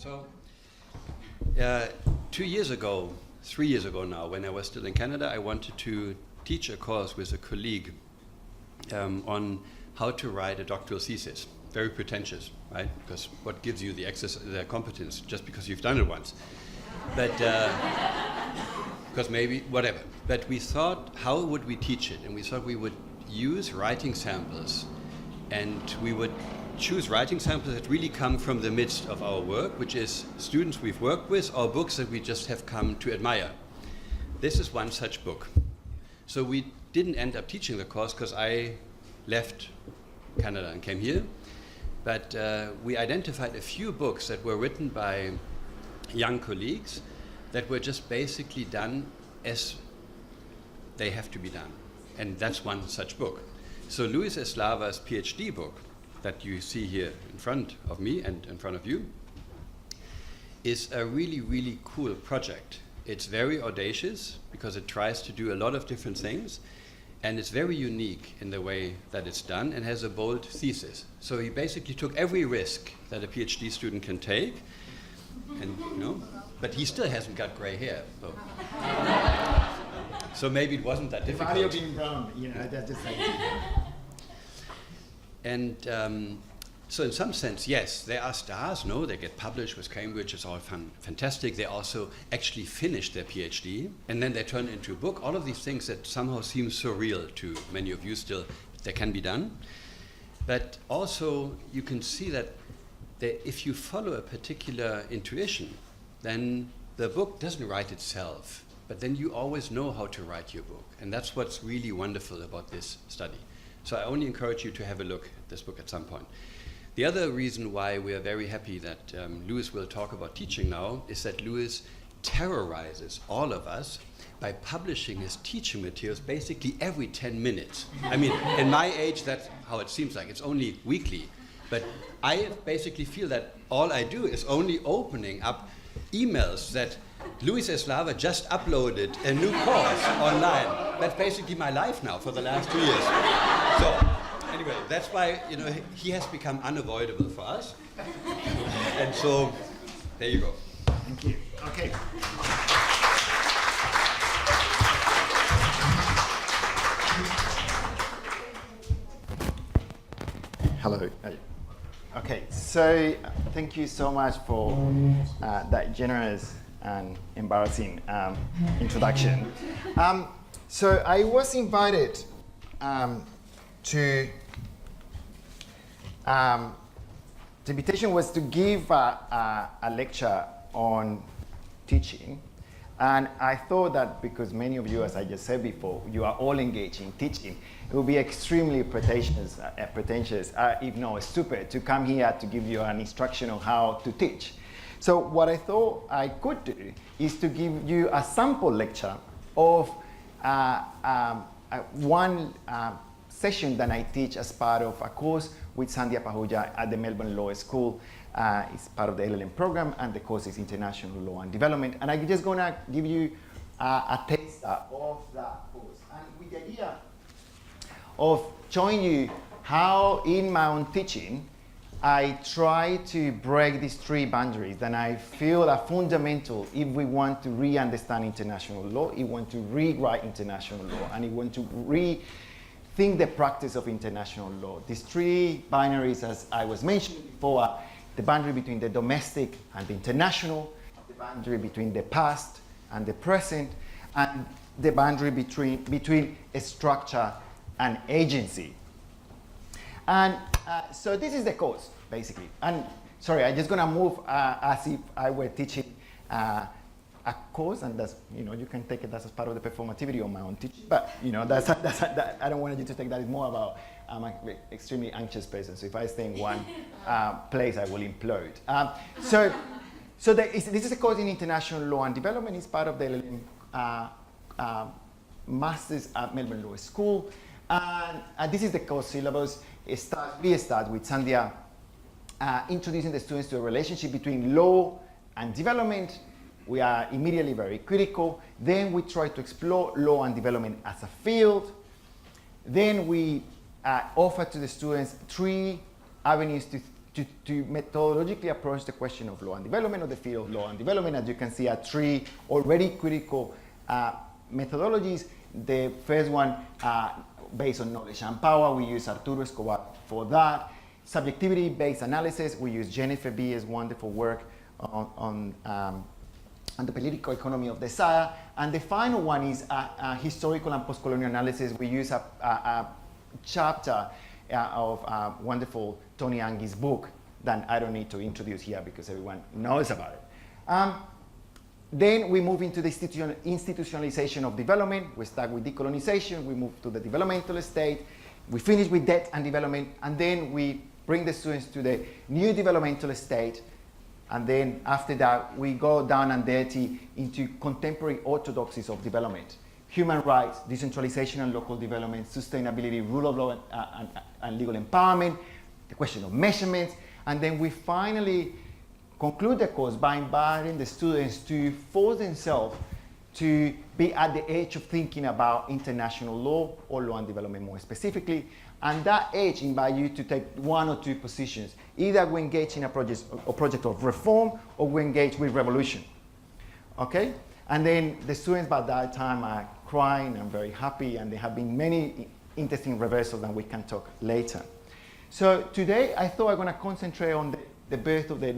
So, 2 years ago, 3 years ago now, when I was still in Canada, I wanted to teach a course with a colleague on how to write a doctoral thesis. Very pretentious, right? Because what gives you the competence just because you've done it once? But because maybe whatever. But we thought, how would we teach it? And we thought we would use writing samples, and we would choose writing samples that really come from the midst of our work, which is students we've worked with or books that we just have come to admire. This is one such book. So we didn't end up teaching the course because I left Canada and came here. But we identified a few books that were written by young colleagues that were just basically done as they have to be done. And that's one such book. So Luis Eslava's PhD book that you see here in front of me and in front of you is a really, really cool project. It's very audacious because it tries to do a lot of different things, and it's very unique in the way that it's done and has a bold thesis. So he basically took every risk that a PhD student can take, and but he still hasn't got gray hair. So maybe it wasn't that difficult. Mario being brown, that's just like. And so in some sense, yes, there are stars. No, they get published with Cambridge. It's all fantastic. They also actually finish their PhD, and then they turn into a book. All of these things that somehow seem surreal to many of you still, they can be done. But also, you can see that if you follow a particular intuition, then the book doesn't write itself. But then you always know how to write your book. And that's what's really wonderful about this study. So I only encourage you to have a look at this book at some point. The other reason why we are very happy that Luis will talk about teaching now is that Luis terrorizes all of us by publishing his teaching materials basically every 10 minutes. I mean, in my age, that's how it seems like. It's only weekly. But I basically feel that all I do is only opening up emails that Luis Eslava just uploaded a new course online. That's basically my life now for the last 2 years. So anyway, that's why he has become unavoidable for us. And so there you go. Thank you. Okay. Hello. Okay, so thank you so much for that generous and embarrassing introduction. So I was invited to, the invitation was to give a lecture on teaching. And I thought that because many of you, as I just said before, you are all engaged in teaching, it would be extremely pretentious, if not stupid, to come here to give you an instruction on how to teach. So what I thought I could do is to give you a sample lecture of one session that I teach as part of a course with Sundhya Pahuja at the Melbourne Law School. It's part of the LLM program, and the course is International Law and Development. And I'm just gonna give you a taste of that course. And with the idea of showing you how in my own teaching, I try to break these three boundaries that I feel are fundamental if we want to re-understand international law, if we want to rewrite international law, and if we want to rethink the practice of international law. These three binaries, as I was mentioning before, are the boundary between the domestic and the international, the boundary between the past and the present, and the boundary between a structure and agency. And so this is the course, basically. And sorry, I'm just gonna move as if I were teaching a course, and that's, you can take it as part of the performativity of my own teaching. But that's I don't want you to take that. It's more about I'm an extremely anxious person, so if I stay in one place, I will implode. So this is a course in International Law and Development. It's part of the Masters at Melbourne Law School. And this is the course syllabus. We start with Sundhya introducing the students to a relationship between law and development. We are immediately very critical. Then we try to explore law and development as a field. Then we offer to the students three avenues to methodologically approach the question of law and development, or the field of law and development. As you can see, are three already critical methodologies. The first one, based on knowledge and power, we use Arturo Escobar for that. Subjectivity-based analysis, we use Jennifer B's wonderful work on the political economy of desire. And the final one is historical and post-colonial analysis. We use a chapter of wonderful Tony Angi's book that I don't need to introduce here because everyone knows about it. Then we move into the institutionalization of development. We start with decolonization, we move to the developmental state, we finish with debt and development, and then we bring the students to the new developmental state, and then after that we go down and dirty into contemporary orthodoxies of development. Human rights, decentralization and local development, sustainability, rule of law and legal empowerment, the question of measurements, and then we finally conclude the course by inviting the students to force themselves to be at the edge of thinking about international law, or law and development more specifically, and that edge invites you to take one or two positions. Either we engage in a project of reform, or we engage with revolution, okay? And then the students by that time are crying and very happy, and there have been many interesting reversals that we can talk later. So today I thought I'm going to concentrate on the birth of the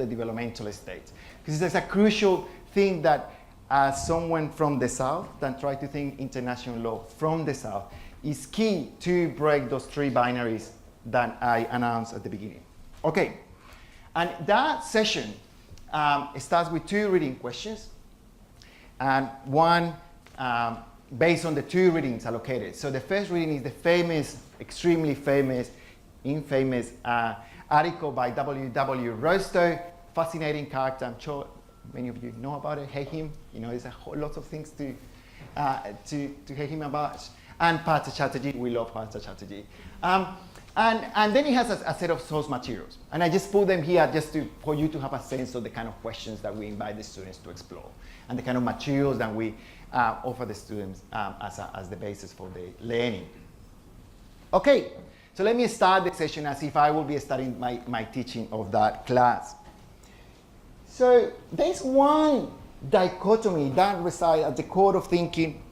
developmental state, because it's a crucial thing that as someone from the South that try to think international law from the South is key to break those three binaries that I announced at the beginning. Okay, and that session starts with two reading questions, and one based on the two readings allocated. So the first reading is the famous, extremely famous, infamous article by W.W. Rostow, fascinating character. I'm sure many of you know about it, hate him. You know, there's a whole lot of things to hate him about. And Partha Chatterjee, we love Partha Chatterjee. And then he has a set of source materials. And I just put them here just for you to have a sense of the kind of questions that we invite the students to explore, and the kind of materials that we offer the students as the basis for the learning. Okay, so let me start the session as if I will be starting my teaching of that class. So there's one dichotomy that resides at the core of thinking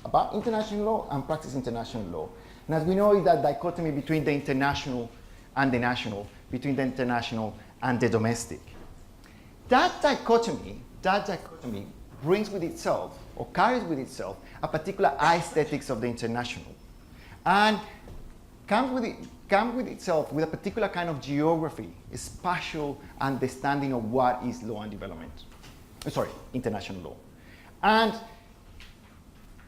about international law and practice international law. And as we know, is that dichotomy between the international and the national, between the international and the domestic. That dichotomy brings with itself, or carries with itself, a particular aesthetics of the international, and comes with itself with a particular kind of geography, a spatial understanding of what is law and development. International law. And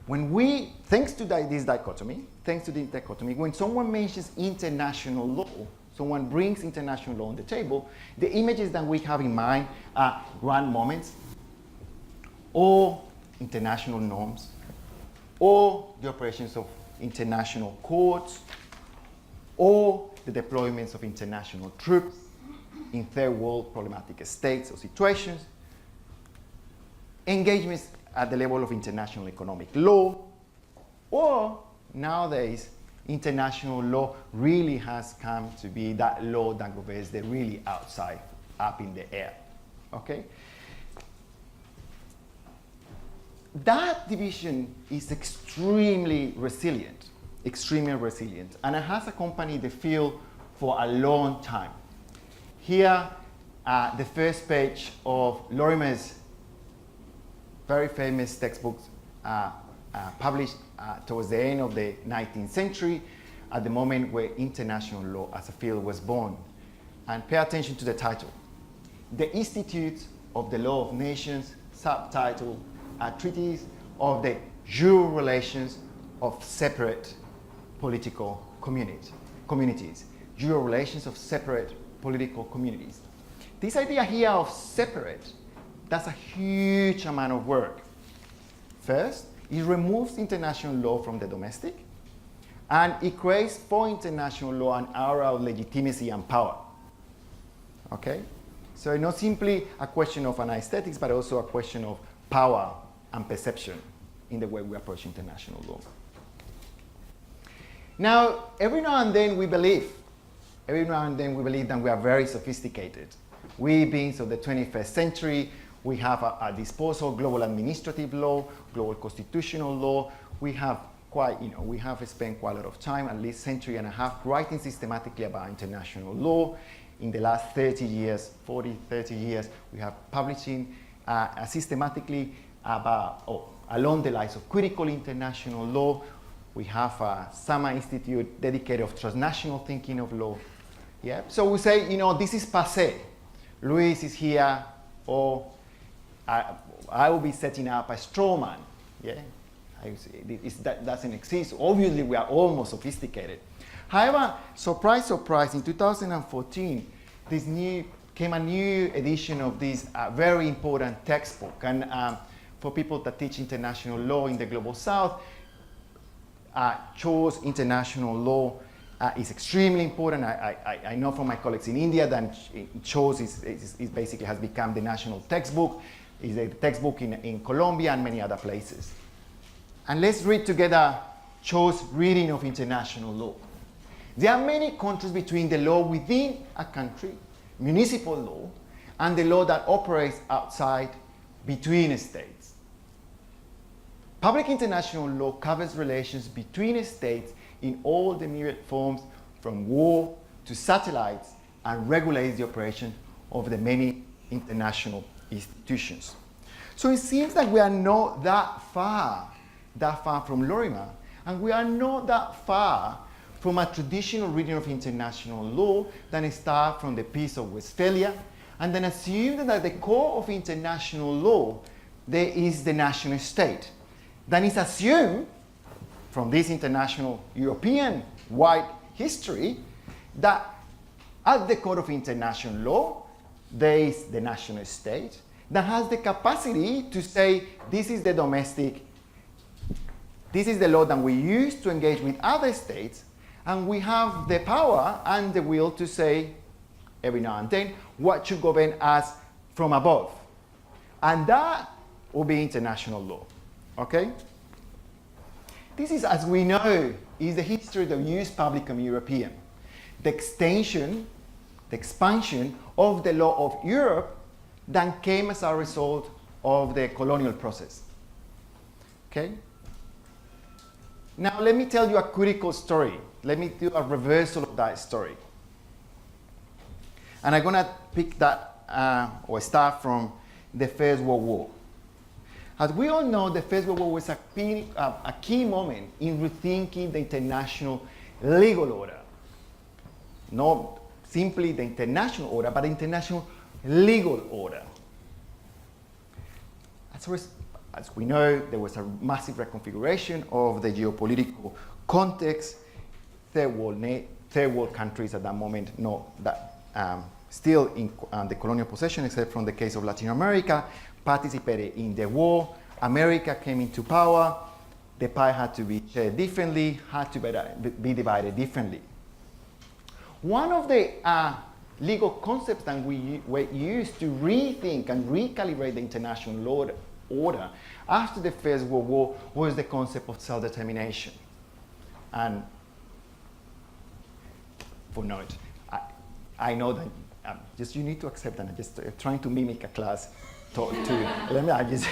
when we, thanks to this dichotomy, when someone mentions international law, someone brings international law on the table, the images that we have in mind are grand moments, or international norms, or the operations of international courts, or the deployments of international troops in third world problematic states or situations, engagements at the level of international economic law, or nowadays, international law really has come to be that law that governs the really outside, up in the air, okay? That division is extremely resilient, and it has accompanied the field for a long time. Here, the first page of Lorimer's very famous textbooks published towards the end of the 19th century, at the moment where international law as a field was born. And pay attention to the title. The Institute of the Law of Nations, subtitle, a treatise of the jure relations of separate political communities. Jure relations of separate political communities. This idea here of separate, that's a huge amount of work. First, it removes international law from the domestic, and it creates for international law an aura of legitimacy and power. Okay? So not simply a question of an aesthetics, but also a question of power and perception in the way we approach international law. Now, every now and then we believe every now and then we believe that we are very sophisticated. We beings of the 21st century, we have at our disposal global administrative law, global constitutional law. We have we have spent quite a lot of time, at least century and a half, writing systematically about international law. In the last 30 years, 30 years, we have publishing systematically about, along the lines of critical international law. We have a Sama Institute dedicated of transnational thinking of law. Yeah? So we say, this is passé. Luis is here, or I will be setting up a straw man. Yeah? That doesn't exist. Obviously, we are almost sophisticated. However, surprise, surprise, in 2014, came a new edition of this very important textbook. And for people that teach international law in the Global South, Chaw's international law is extremely important. I know from my colleagues in India that Chaw's is basically has become the national textbook. It's a textbook in Colombia and many other places. And let's read together Chaw's reading of international law. There are many contrasts between the law within a country, municipal law, and the law that operates outside between states. Public international law covers relations between states in all the myriad forms, from war to satellites, and regulates the operation of the many international institutions. So it seems that we are not that far from Lorimer, and we are not that far from a traditional reading of international law that starts from the Peace of Westphalia, and then assume that at the core of international law there is the national state. Then it's assumed from this international European-wide history that at the core of international law there is the national state that has the capacity to say this is the domestic, this is the law that we use to engage with other states, and we have the power and the will to say every now and then what should govern us from above. And that will be international law. Okay? This is, as we know, is the history of the Jus Publicum Europeum. The expansion of the law of Europe that came as a result of the colonial process. Okay? Now let me tell you a critical story. Let me do a reversal of that story. And I'm going to pick that, or start from the First World War. As we all know, the First World War was a key moment in rethinking the international legal order. Not simply the international order, but the international legal order. As we know, there was a massive reconfiguration of the geopolitical context. Third world countries at that moment, still in the colonial possession, except from the case of Latin America, participated in the war. America came into power. The pie had to be shared differently, had to be divided differently. One of the legal concepts that we were used to rethink and recalibrate the international order after the First World War was the concept of self-determination. And for note, I know that just you need to accept that I'm just trying to mimic a class but just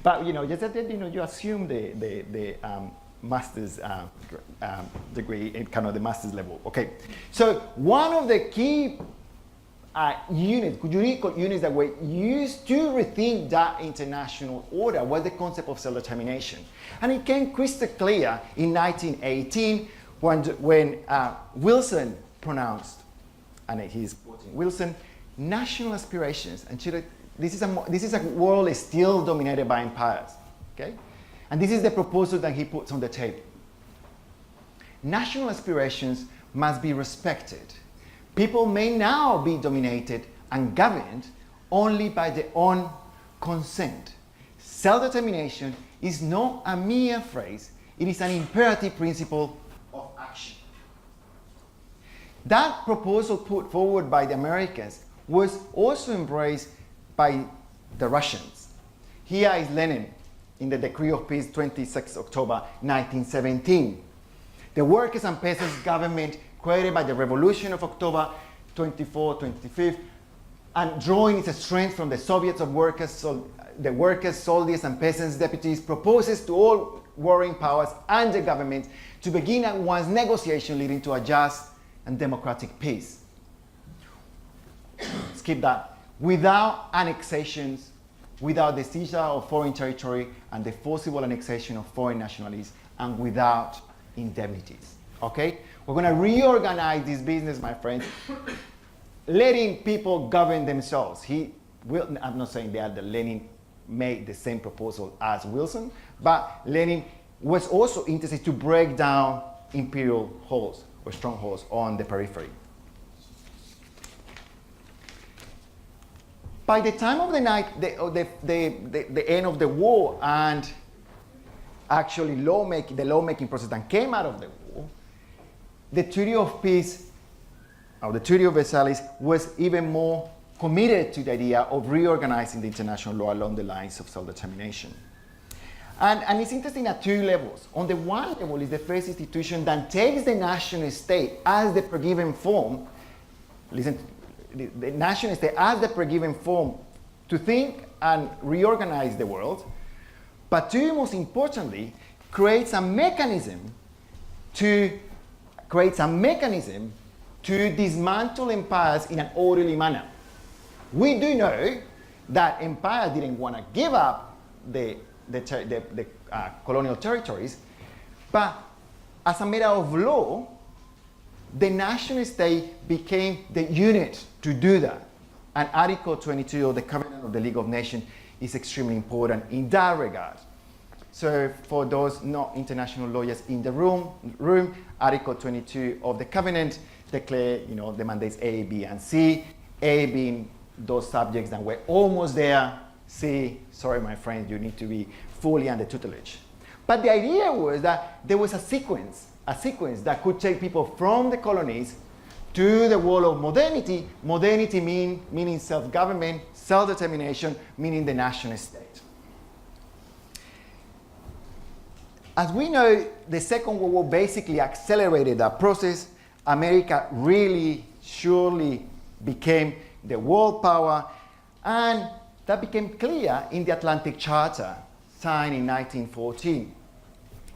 that you assume the master's degree in kind of the master's level. Okay, so one of the key juridical units that were used to rethink that international order was the concept of self-determination, and it came crystal clear in 1918 when Wilson pronounced, and he's quoting Wilson, national aspirations. And this is a world still dominated by empires. Okay, and this is the proposal that he puts on the table. National aspirations must be respected. People may now be dominated and governed only by their own consent. Self-determination is not a mere phrase, it is an imperative principle of action. That proposal put forward by the Americans was also embraced by the Russians. Here is Lenin in the Decree of Peace, 26 October 1917. The workers' and peasants' government created by the Revolution of October 24, 25, and drawing its strength from the Soviets of workers, so the workers, soldiers, and peasants' deputies, proposes to all warring powers and the government to begin at once negotiation leading to a just and democratic peace. Skip that. Without annexations, without the seizure of foreign territory and the forcible annexation of foreign nationalities, and without indemnities. Okay? We're going to reorganize this business, my friends, letting people govern themselves. I'm not saying that Lenin made the same proposal as Wilson, but Lenin was also interested to break down imperial holds or strongholds on the periphery. By the time of the end of the war and actually the lawmaking process that came out of the war, the Treaty of Peace, or the Treaty of Versailles, was even more committed to the idea of reorganizing the international law along the lines of self-determination. And it's interesting at two levels. On the one level is the first institution that takes the national state as the pre-given form, the national state as the pre-given form to think and reorganize the world, but two, most importantly, creates a mechanism to dismantle empires in an orderly manner. We do know that empires didn't want to give up the colonial territories, but as a matter of law, the national state became the unit to do that. And Article 22 of the Covenant of the League of Nations is extremely important in that regard. So for those not international lawyers in the room, Article 22 of the Covenant declare, the mandates A, B, and C. A being those subjects that were almost there. C, sorry my friends, you need to be fully under tutelage. But the idea was that there was a sequence that could take people from the colonies to the world of modernity. Modernity meaning self-government, self-determination, meaning the national state. As we know, the Second World War basically accelerated that process. America really, surely became the world power, and that became clear in the Atlantic Charter, signed in 1914.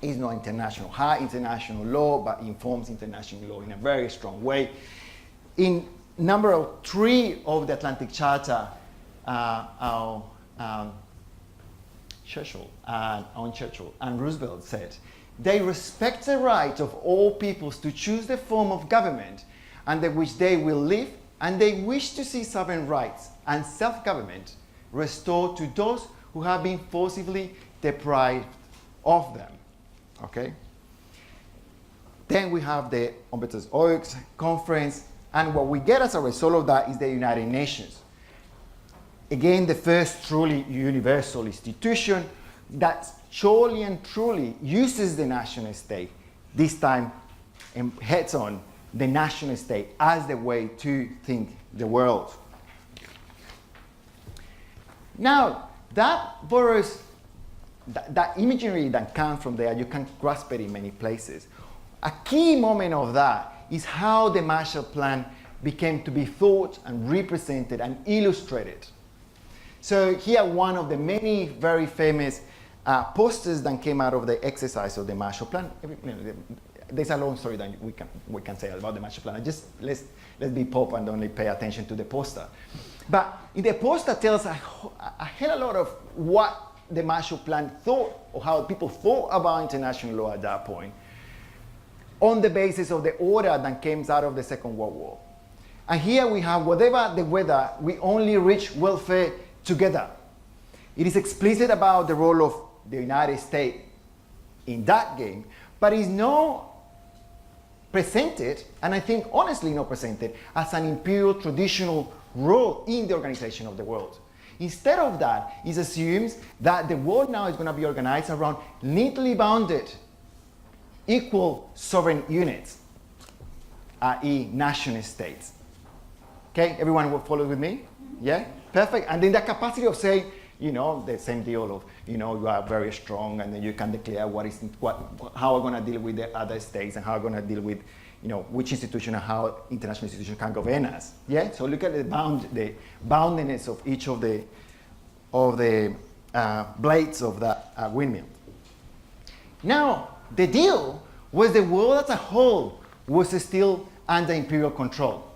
It's not international high international law, but informs international law in a very strong way. In number 3 of the Atlantic Charter, Churchill and Roosevelt said, they respect the right of all peoples to choose the form of government under which they will live, and they wish to see sovereign rights and self-government restored to those who have been forcibly deprived of them. Okay? Then we have the Humberto Oaks Conference, and what we get as a result of that is the United Nations. Again, the first truly universal institution that surely and truly uses the national state, this time heads on the national state as the way to think the world. Now, that borrows, that imagery that comes from there, you can grasp it in many places. A key moment of that is how the Marshall Plan became to be thought and represented and illustrated. So here, one of the many very famous posters that came out of the exercise of the Marshall Plan. There's a long story that we can say about the Marshall Plan. Just let's be pop and only pay attention to the poster. But the poster tells a hell of a lot of what the Marshall Plan thought, or how people thought about international law at that point, on the basis of the order that came out of the Second World War. And here we have, whatever the weather, we only reach welfare together. It is explicit about the role of the United States in that game, but is not presented, and I think honestly not presented, as an imperial traditional role in the organization of the world. Instead of that, it assumes that the world now is going to be organized around neatly bounded, equal sovereign units, i.e. national states. Okay, everyone will follow with me? Yeah? Perfect. And then the capacity of saying, the same deal of, you are very strong, and then you can declare how we're going to deal with the other states, and how we're going to deal with, which institution and how international institutions can govern us. Yeah. So look at the boundedness of each of the blades of that windmill. Now, the deal was the world as a whole was still under imperial control.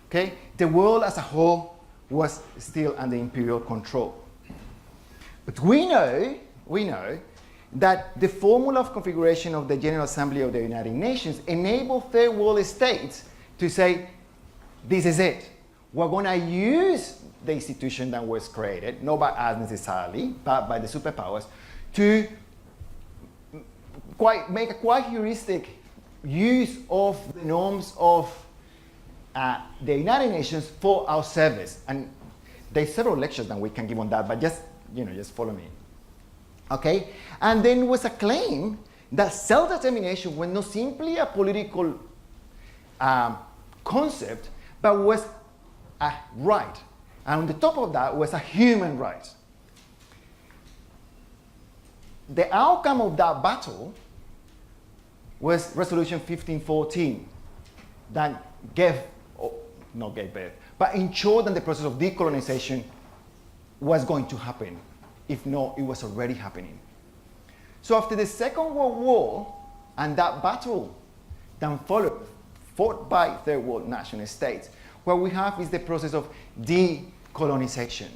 Okay? The world as a whole was still under imperial control. But we know that the formula of configuration of the General Assembly of the United Nations enabled third world states to say, this is it. We're going to use the institution that was created, not by us necessarily, but by the superpowers, to make a quite heuristic use of the norms of the United Nations for our service. And there's several lectures that we can give on that, but just follow me. Okay? And then was a claim that self-determination was not simply a political concept, but was a right. And on the top of that was a human right. The outcome of that battle was Resolution 1514 that not gave birth, but ensured that the process of decolonization was going to happen. If not, it was already happening. So after the Second World War and that battle then followed, fought by third world national states, what we have is the process of decolonization.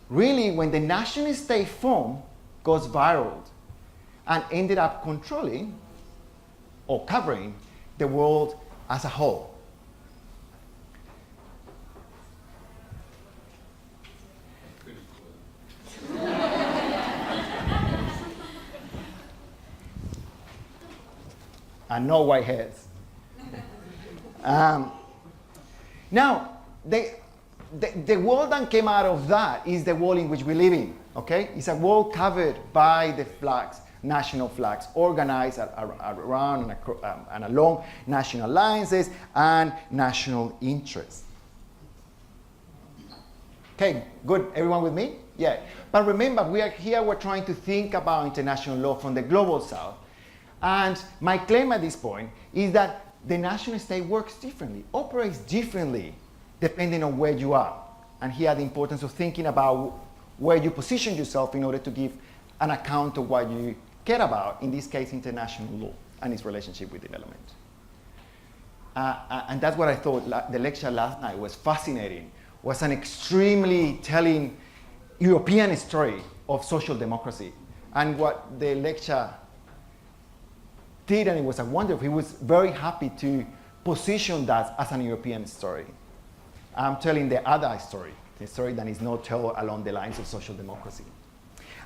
Really, when the national state form goes viral and ended up controlling or covering the world as a whole. And no white hairs. Now, the world that came out of that is the world in which we live in, okay? It's a world covered by the flags, national flags, organized around and along national alliances and national interests. Okay, good, everyone with me? Yeah, but remember, we're trying to think about international law from the global south. And my claim at this point is that the national state works differently, operates differently, depending on where you are. And here the importance of thinking about where you position yourself in order to give an account of what you care about, in this case, international law and its relationship with development. And that's what I thought the lecture last night was fascinating, was an extremely telling European story of social democracy. And what the lecture did, and it was a wonderful, he was very happy to position that as an European story. I'm telling the other story, the story that is not told along the lines of social democracy.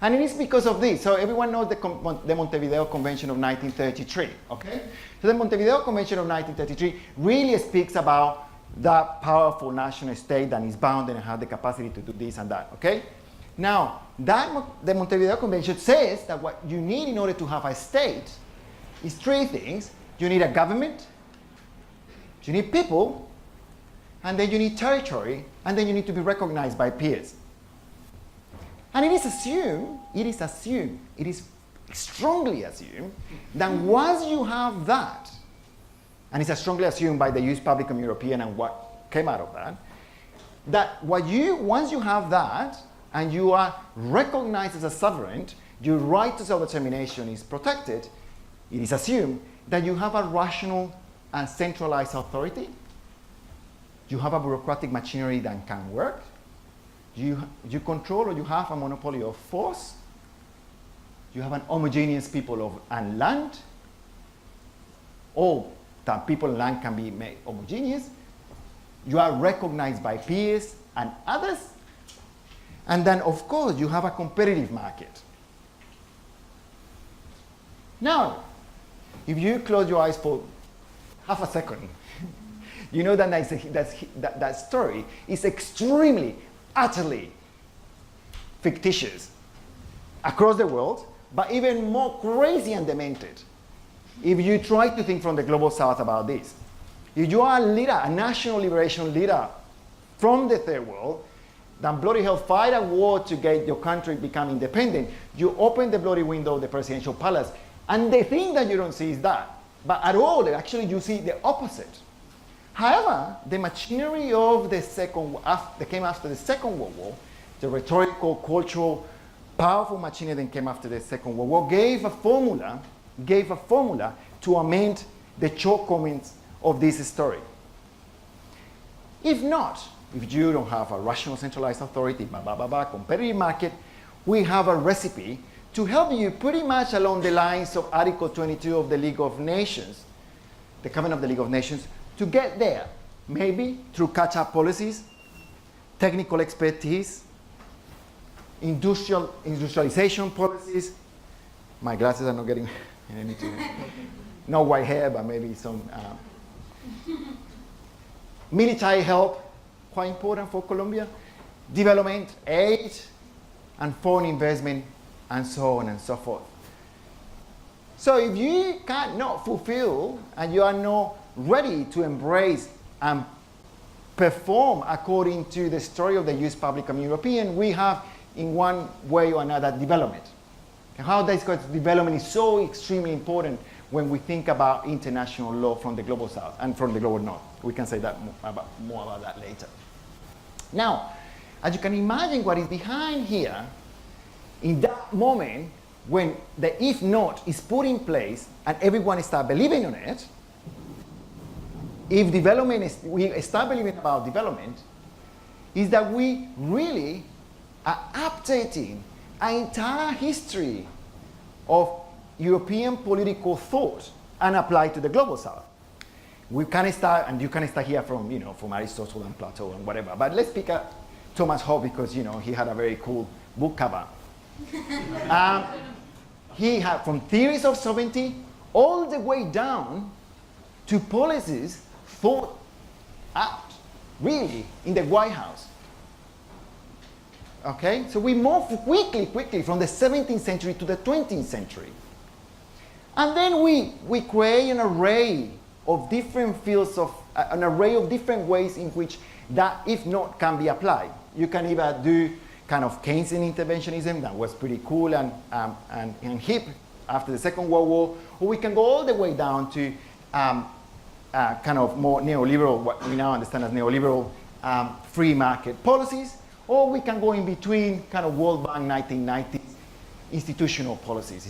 And it is because of this. So everyone knows the Montevideo Convention of 1933, okay? So the Montevideo Convention of 1933 really speaks about that powerful national state that is bounded and has the capacity to do this and that, okay? Now, the Montevideo Convention says that what you need in order to have a state is three things. You need a government, you need people, and then you need territory, and then you need to be recognized by peers. And it is strongly assumed that once you have that, and it's strongly assumed by the Jus Publicum European and what came out of that once you have that, and you are recognized as a sovereign, your right to self-determination is protected, it is assumed that you have a rational and centralized authority, you have a bureaucratic machinery that can work, you control or you have a monopoly of force, you have an homogeneous people and land, all that people and land can be made homogeneous, you are recognized by peers and others, and then of course you have a competitive market. Now, if you close your eyes for half a second, you know that story is extremely, utterly fictitious across the world, but even more crazy and demented if you try to think from the global south about this. If you are a leader, a national liberation leader from the third world, than bloody hell fight a war to get your country become independent, you open the bloody window of the presidential palace. And the thing that you don't see is that. But at all, actually you see the opposite. However, the machinery of that came after the Second World War, the rhetorical, cultural, powerful machinery that came after the Second World War, gave a formula to amend the shortcomings of this story. If not, if you don't have a rational centralized authority, competitive market, we have a recipe to help you pretty much along the lines of Article 22 of the League of Nations, the Covenant of the League of Nations, to get there, maybe through catch-up policies, technical expertise, industrialization policies. My glasses are not getting, I need to, no white hair, but maybe some military help, quite important for Colombia, development, aid, and foreign investment, and so on and so forth. So if you cannot fulfill and you are not ready to embrace and perform according to the story of the US public and European, we have in one way or another development. And how this development is so extremely important when we think about international law from the global south and from the global north. We can say that more about that later. Now, as you can imagine, what is behind here, in that moment when the if not is put in place and everyone starts believing on it, if we start believing about development, is that we really are updating an entire history of European political thought and apply to the global south. We can start, and you can start here from Aristotle and Plato and whatever. But let's pick up Thomas Hobbes because he had a very cool book cover. He had from theories of sovereignty all the way down to policies thought out, really, in the White House. Okay, so we move quickly from the 17th century to the 20th century. And then we create an array of different fields an array of different ways in which that if not can be applied. You can either do kind of Keynesian interventionism that was pretty cool and hip after the Second World War, or we can go all the way down to kind of more neoliberal, what we now understand as neoliberal free market policies, or we can go in between kind of World Bank 1990s institutional policies,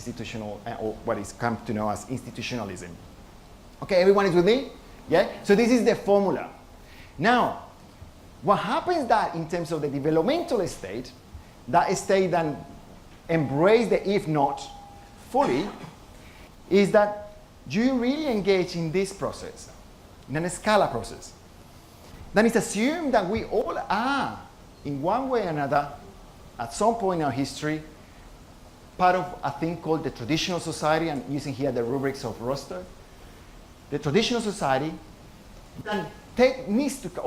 or what is come to know as institutionalism. Okay, everyone is with me? Yeah? So this is the formula. Now, what happens that in terms of the developmental state, that state then embrace the if not fully, is that you really engage in this process, in an Scala process. Then it's assumed that we all are, in one way or another, at some point in our history, part of a thing called the traditional society. I'm using here the rubrics of Roster. The traditional society then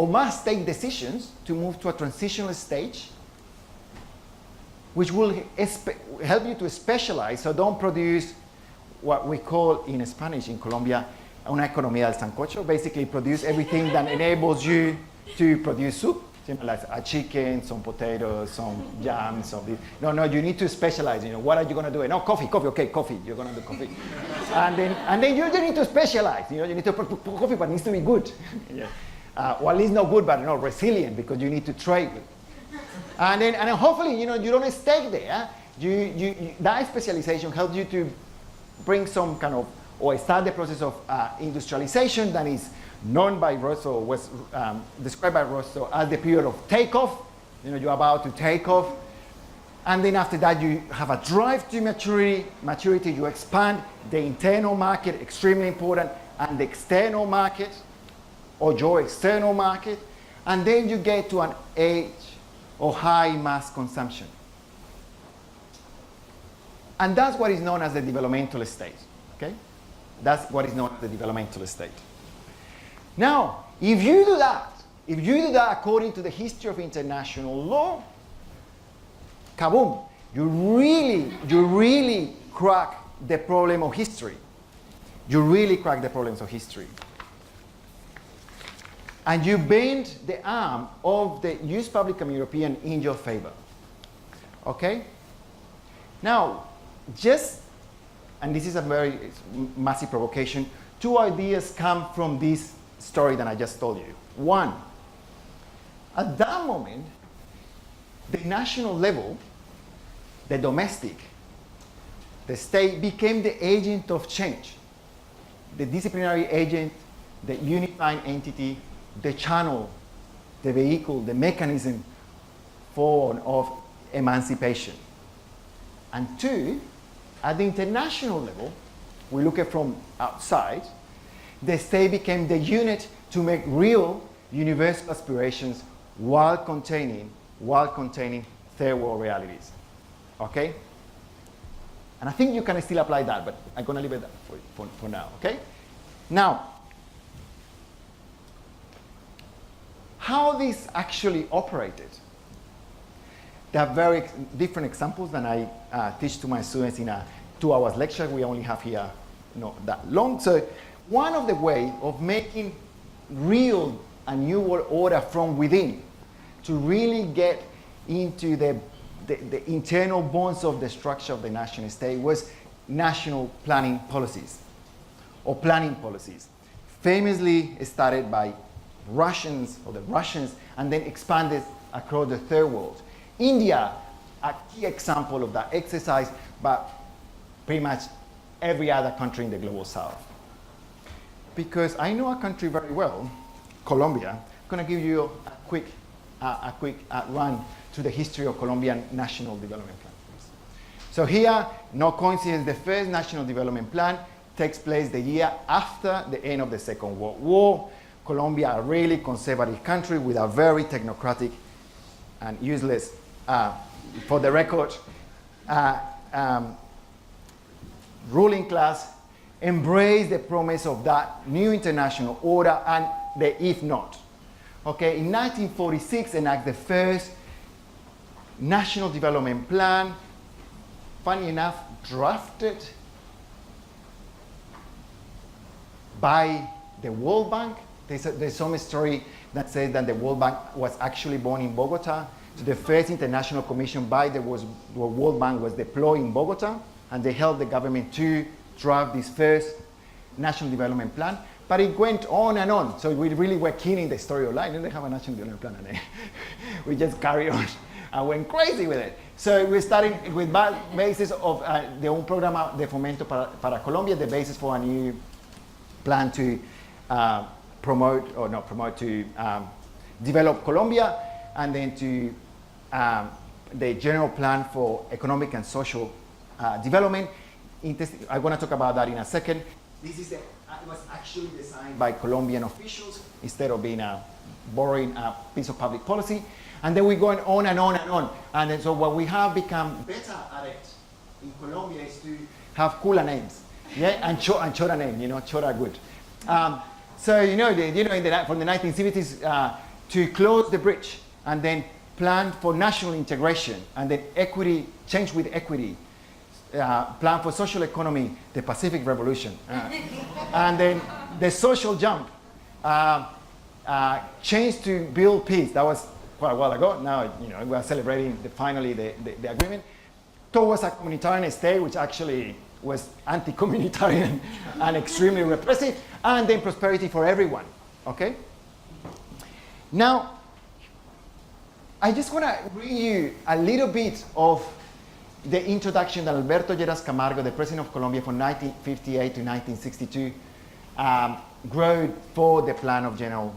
must take decisions to move to a transitional stage, which will help you to specialize, so don't produce what we call in Spanish in Colombia, una economía del sancocho, basically produce everything that enables you to produce soup, like a chicken, some potatoes, some jam, some this. No, you need to specialize. What are you going to do? No, coffee, okay, coffee. You're going to do coffee. and then you need to specialize. You need to put coffee, but it needs to be good. Yeah. Or at least not good, but resilient, because you need to trade with. And then hopefully, you don't stay there. That specialization helps you to bring some kind of, or start the process of industrialization that is known by Rousseau, was described by Rousseau as the period of takeoff. You're about to take off. And then after that, you have a drive to maturity. You expand the internal market, extremely important, and the external market, or your external market. And then you get to an age of high mass consumption. And that's what is known as the developmental state. Okay? That's what is known as the developmental state. Now, if you do that according to the history of international law, kaboom, you really crack the problem of history. You really crack the problems of history. and you bend the arm of the Jus Publicum European in your favor. Okay? Now, and this is a very massive provocation, two ideas come from this story that I just told you. One, at that moment, the national level, the domestic, the state became the agent of change, the disciplinary agent, the unifying entity, the channel, the vehicle, the mechanism of emancipation. And two, at the international level, we look at from outside, the state became the unit to make real universal aspirations while containing third world realities. Okay? And I think you can still apply that, but I'm going to leave it for now. Okay? Now, how this actually operated. There are very different examples that I teach to my students in a 2-hour lecture. We only have here not that long. So one of the ways of making real a new world order from within to really get into the internal bonds of the structure of the national state was national planning policies, or planning policies, famously started by the Russians, and then expanded across the third world. India, a key example of that exercise, but pretty much every other country in the global south. Because I know a country very well, Colombia. I'm going to give you a quick run to the history of Colombian National Development Plan. So here, no coincidence, the first National Development Plan takes place the year after the end of the Second World War. Colombia, a really conservative country with a very technocratic and useless, for the record, ruling class, embraced the promise of that new international order and the if not. Okay, in 1946, enact the first National Development Plan, funny enough, drafted by the World Bank. There's some story that says that the World Bank was actually born in Bogota. So the first international commission by the World Bank was deployed in Bogota, and they helped the government to draft this first National Development Plan. But it went on and on. So we really were keen in the story of life. Then they have a National Development Plan, and then we just carry on and went crazy with it. So we're starting with basis of the un programa de fomento para Colombia, the basis for a new plan to develop Colombia, and then to the general plan for economic and social development. I'm going to talk about that in a second. This is it was actually designed by Colombian officials instead of being borrowing a piece of public policy. And then we're going on and on and on. And then so what we have become better at it in Colombia is to have cooler names, yeah, and chora name, chora good. So from the 1970s to close the bridge and then plan for national integration and then equity, change with equity, plan for social economy, the Pacific Revolution, and then the social jump, change to build peace. That was quite a while ago. Now we are celebrating finally the agreement towards a communitarian state, which actually was anti-communitarian and extremely repressive, and then prosperity for everyone. Okay. Now, I just want to read you a little bit of the introduction that Alberto Lleras Camargo, the president of Colombia from 1958 to 1962, wrote for the plan of general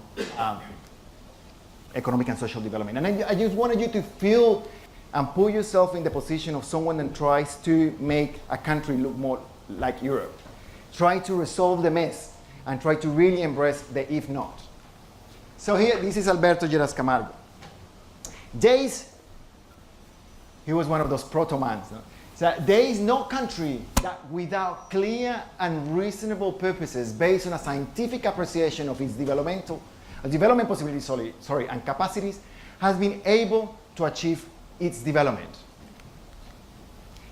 economic and social development. And I just wanted you to feel and put yourself in the position of someone that tries to make a country look more like Europe. Try to resolve the mess and try to really embrace the if not. So here, this is Alberto Lleras Camargo. He was one of those proto-mans. No? So there is no country that without clear and reasonable purposes based on a scientific appreciation of its development possibilities and capacities has been able to achieve its development.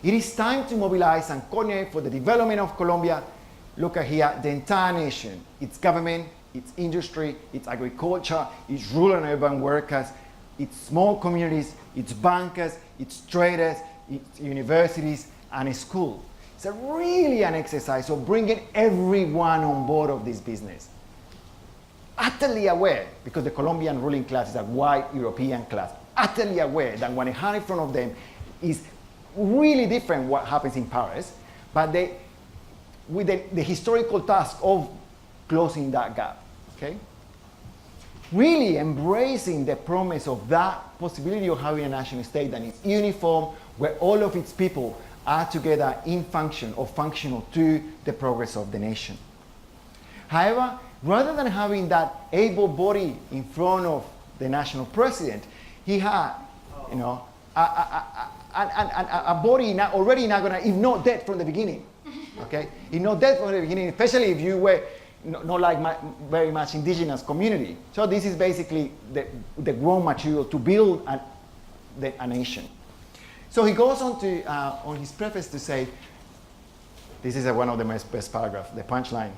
It is time to mobilize and coordinate for the development of Colombia. Look at here, the entire nation, its government, it's industry, it's agriculture, it's rural and urban workers, it's small communities, it's bankers, it's traders, it's universities, and it's school. It's really an exercise of bringing everyone on board of this business. Utterly aware, because the Colombian ruling class is a white European class, utterly aware that what I have in front of them is really different what happens in Paris, but with the historical task of closing that gap, okay? Really embracing the promise of that possibility of having a national state that is uniform, where all of its people are together in function or functional to the progress of the nation. However, rather than having that able body in front of the national president, he had, you know, a body already not gonna, if not dead from the beginning, okay? If not dead from the beginning, especially if you were not like very much indigenous community. So this is basically the raw material to build a nation. So he goes on to, on his preface to say, this is one of the best paragraphs, the punchline.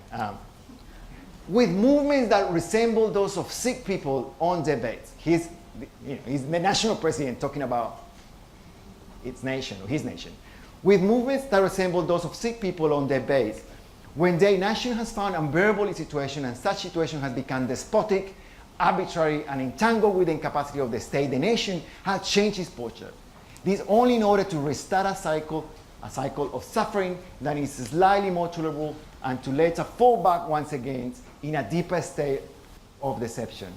With movements that resemble those of Sikh people on their beds. He's the national president talking about its nation, or his nation. With movements that resemble those of Sikh people on their beds, when their nation has found unbearable situation and such situation has become despotic, arbitrary, and entangled with the incapacity of the state, the nation has changed its posture. This only in order to restart a cycle of suffering that is slightly more tolerable and to later fall back once again in a deeper state of deception.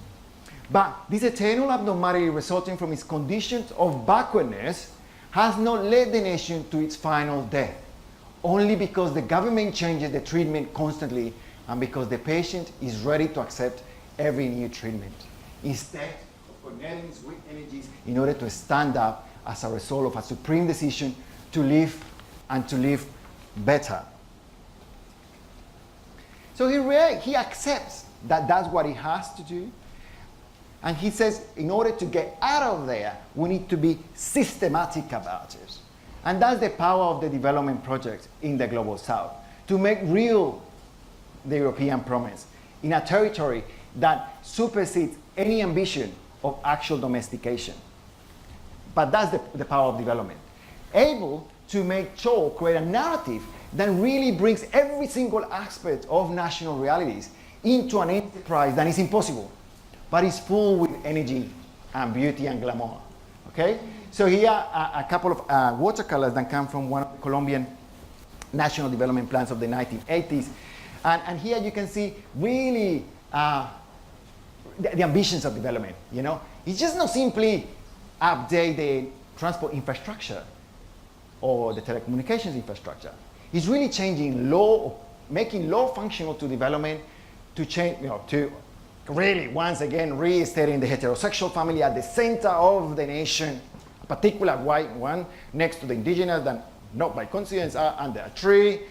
But this eternal abnormality resulting from its conditions of backwardness has not led the nation to its final death, only because the government changes the treatment constantly and because the patient is ready to accept every new treatment, instead of connecting its weak energies in order to stand up as a result of a supreme decision to live and to live better. So he accepts that that's what he has to do. And he says, in order to get out of there, we need to be systematic about it. And that's the power of the development project in the Global South, to make real the European promise in a territory that supersedes any ambition of actual domestication. But that's the power of development. Able to make sure, create a narrative that really brings every single aspect of national realities into an enterprise that is impossible, but is full with energy and beauty and glamour, okay? So here are a couple of watercolors that come from one of the Colombian national development plans of the 1980s. And here you can see really the ambitions of development, you know? It's just not simply update the transport infrastructure or the telecommunications infrastructure. It's really changing law, making law functional to development, to change, you know, to really once again reinstating the heterosexual family at the center of the nation, a particular white one next to the indigenous that not by coincidence are under a tree.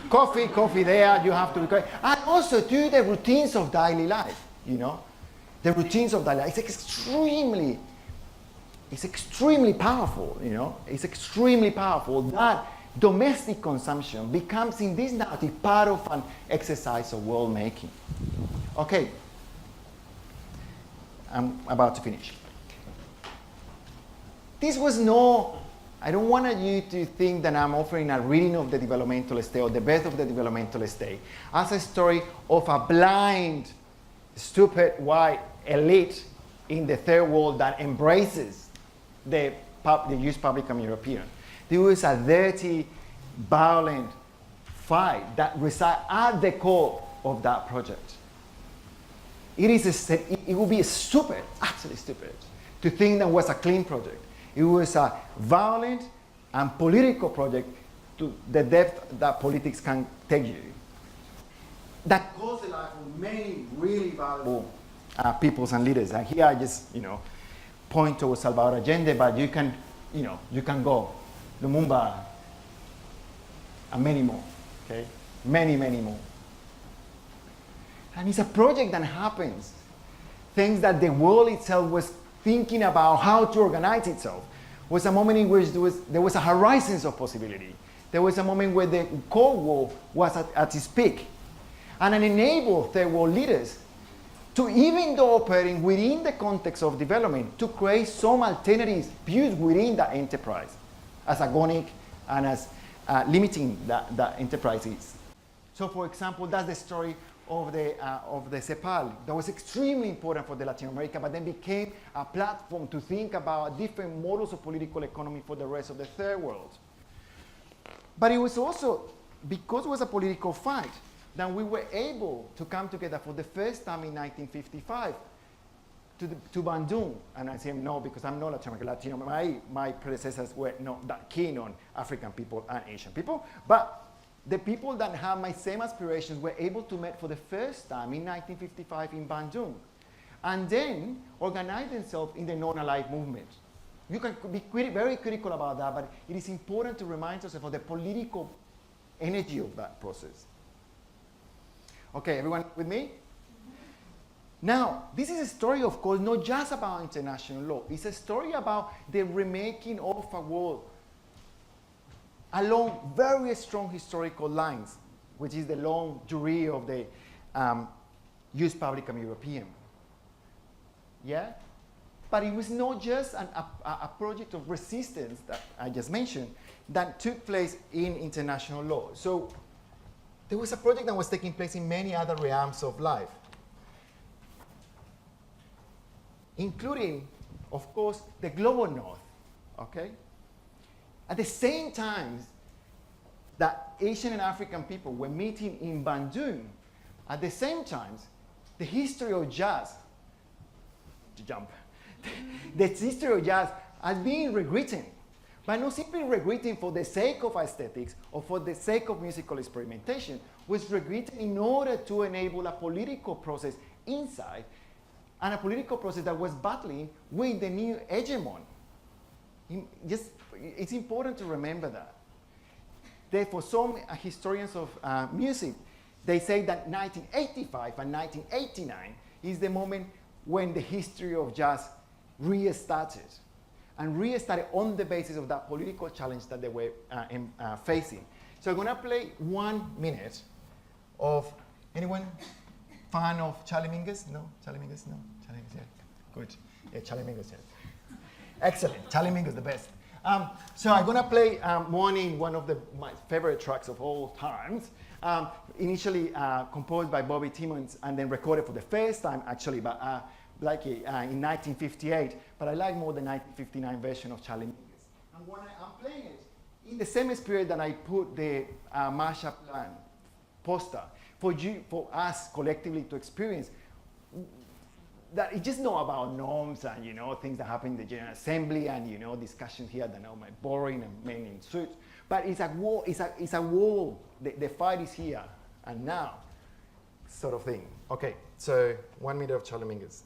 Coffee there, you have to be quiet. And also do the routines of daily life, you know. The routines of daily life. It's extremely powerful, you know. It's extremely powerful that domestic consumption becomes in this narrative part of an exercise of world making. Okay. I'm about to finish. This was no, I don't want you to think that I'm offering a reading of the developmental state or the birth of the developmental state as a story of a blind, stupid, white elite in the third world that embraces the Jus Publicum European. There was a dirty, violent fight that resides at the core of that project. It would be stupid, absolutely stupid, to think that was a clean project. It was a violent and political project to the depth that politics can take you. That caused the life of many really valuable peoples and leaders. And here I just, point towards Salvador Allende, but you can go Lumumba and many more, okay? Many, many more. And it's a project that happens. Things that the world itself was thinking about how to organize itself. Was a moment in which there was a horizon of possibility. There was a moment where the Cold War was at its peak. And it enabled third world leaders to, even though operating within the context of development, to create some alternatives built within that enterprise as agonic and as limiting that enterprise is. So for example, that's the story of the CEPAL. That was extremely important for the Latin America, but then became a platform to think about different models of political economy for the rest of the third world. But it was also, because it was a political fight, that we were able to come together for the first time in 1955 to Bandung. And I say no because I'm not Latino. My predecessors were not that keen on African people and Asian people. But the people that have my same aspirations were able to meet for the first time in 1955 in Bandung. And then organize themselves in the non-aligned movement. You can be very critical about that, but it is important to remind yourself of the political energy of that process. Okay, everyone with me? Now, this is a story, of course, not just about international law. It's a story about the remaking of a world along very strong historical lines, which is the long journey of the Jus Publicum Europeum. Yeah? But it was not just a project of resistance that I just mentioned that took place in international law. So there was a project that was taking place in many other realms of life, including, of course, the global north, okay? At the same time that Asian and African people were meeting in Bandung, at the same time, the history of jazz, the history of jazz has been rewritten, but not simply rewritten for the sake of aesthetics or for the sake of musical experimentation, was rewritten in order to enable a political process inside, and a political process that was battling with the new hegemon. It's important to remember that. Therefore, some historians of music, they say that 1985 and 1989 is the moment when the history of jazz restarted, and restarted on the basis of that political challenge that they were facing. So I'm going to play 1 minute of, anyone fan of Charlie Mingus? No? Charlie Mingus? No? Charlie Mingus, yeah. Good. Yeah, Charlie Mingus, yeah. Excellent. Charlie Mingus, the best. So I'm going to play one of my favorite tracks of all times. Initially composed by Bobby Timmons and then recorded for the first time, actually, but in 1958. But I like more the 1959 version of Charlie Mingus. And when I'm playing it, in the same spirit that I put the Marshall Plan poster for us collectively to experience, that it's just not about norms and things that happen in the General Assembly and discussions here that are boring and men in suits. But it's a war. It's a war. The fight is here and now, sort of thing. Okay, so 1 minute of Charlie Mingus.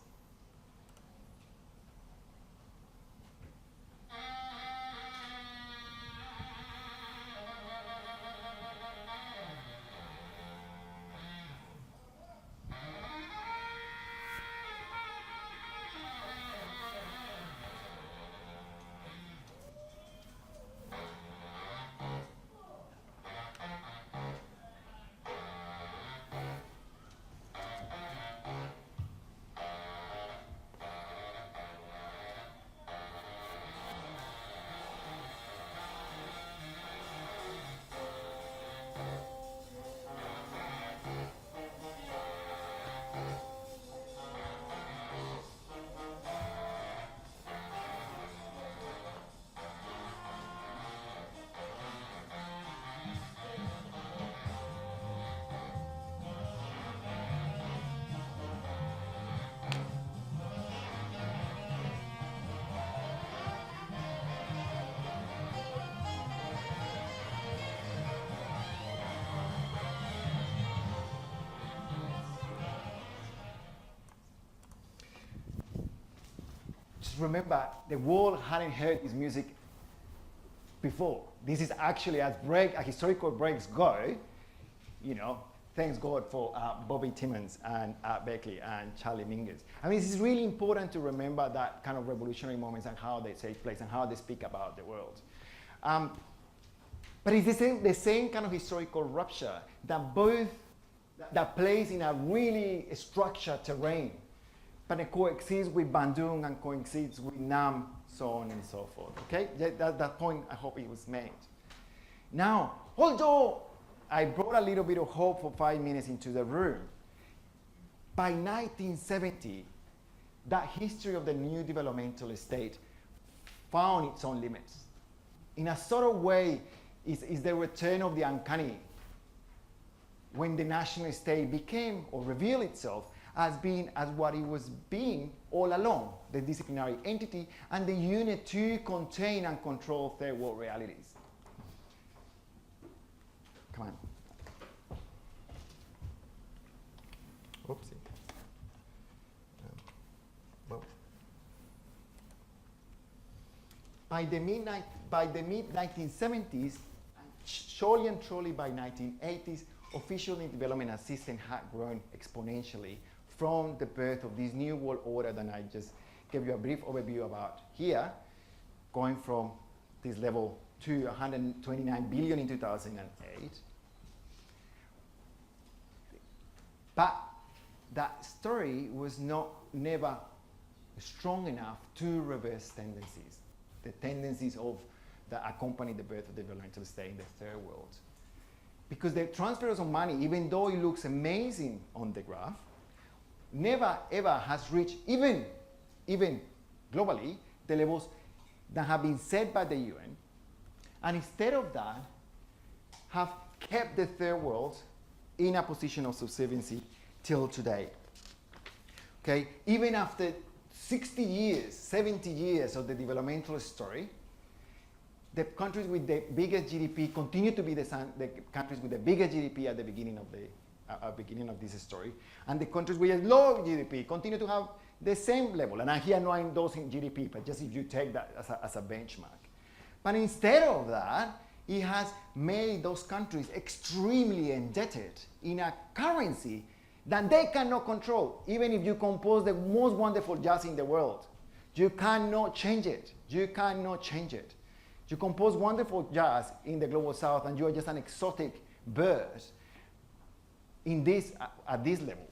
Remember, the world hadn't heard his music before. This is actually as historical breaks go, thanks God for Bobby Timmons and Beckley and Charlie Mingus. I mean, this is really important to remember that kind of revolutionary moments and how they take place and how they speak about the world. But it's the same kind of historical rupture that both that plays in a really structured terrain, but it coexists with Bandung and coexists with Nam, so on and so forth. Okay, that point I hope it was made. Now, although I brought a little bit of hope for 5 minutes into the room, by 1970, that history of the new developmental state found its own limits. In a sort of way, is the return of the uncanny, when the national state became or revealed itself as being as what it was being all along, the disciplinary entity and the unit to contain and control third world realities. Come on. Oopsie. Well. By the mid-1970s, surely and truly by 1980s, official development assistance had grown exponentially from the birth of this new world order that I just gave you a brief overview about here, going from this level to 129 billion in 2008. But that story was never strong enough to reverse tendencies, the tendencies that accompany the birth of the developmental state in the third world. Because the transfers of money, even though it looks amazing on the graph, never ever has reached, even globally, the levels that have been set by the UN, and instead of that, have kept the third world in a position of subserviency till today. Okay, even after 60 years, 70 years of the developmental story, the countries with the biggest GDP continue to be the countries with the biggest GDP at the beginning of this story, and the countries with low GDP continue to have the same level. And I'm here not endorsing GDP, but just if you take that as a benchmark. But instead of that, it has made those countries extremely indebted in a currency that they cannot control. Even if you compose the most wonderful jazz in the world, you cannot change it. You cannot change it. You compose wonderful jazz in the global south and you are just an exotic bird at this level.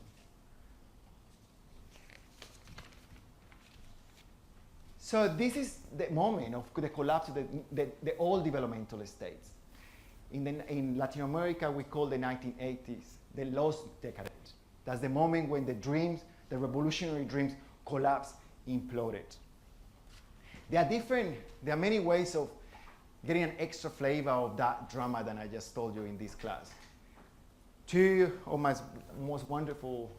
So this is the moment of the collapse of the old developmental states. In Latin America, we call the 1980s the lost decade. That's the moment when the dreams, the revolutionary dreams, collapsed, imploded. There are many ways of getting an extra flavor of that drama that I just told you in this class. Two of my most wonderful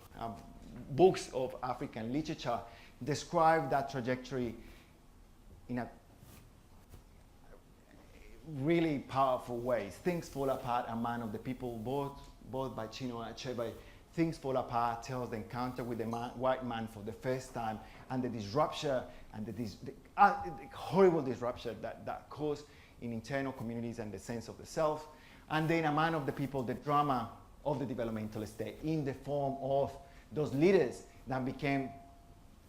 books of African literature describe that trajectory in a really powerful ways. Things Fall Apart, A Man of the People, both by Chinua Achebe. Things Fall Apart tells the encounter with the white man for the first time and the disruption and the horrible disruption that caused in internal communities and the sense of the self. And then A Man of the People, the drama of the developmental state in the form of those leaders that became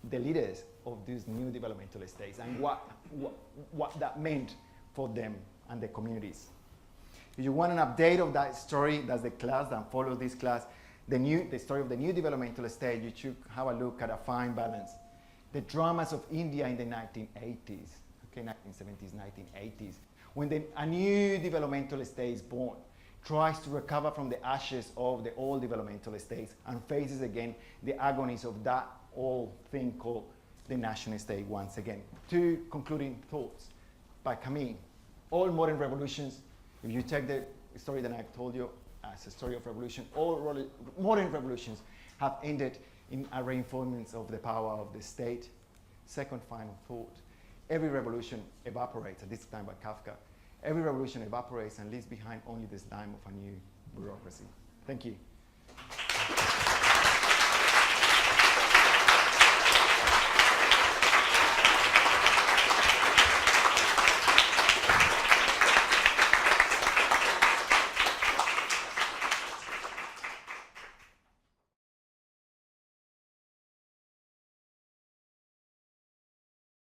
the leaders of these new developmental states and what that meant for them and the communities. If you want an update of that story, that's the class that follows this class, the story of the new developmental state, you should have a look at A Fine Balance. The dramas of India in the 1980s, okay, 1970s, 1980s, when a new developmental state is born, tries to recover from the ashes of the old developmental states and faces again the agonies of that old thing called the national state once again. Two concluding thoughts by Camille. All modern revolutions, if you take the story that I've told you as a story of revolution, all modern revolutions have ended in a reinforcement of the power of the state. Second final thought, every revolution evaporates, at this time by Kafka, every revolution evaporates and leaves behind only the slime of a new bureaucracy. Thank you.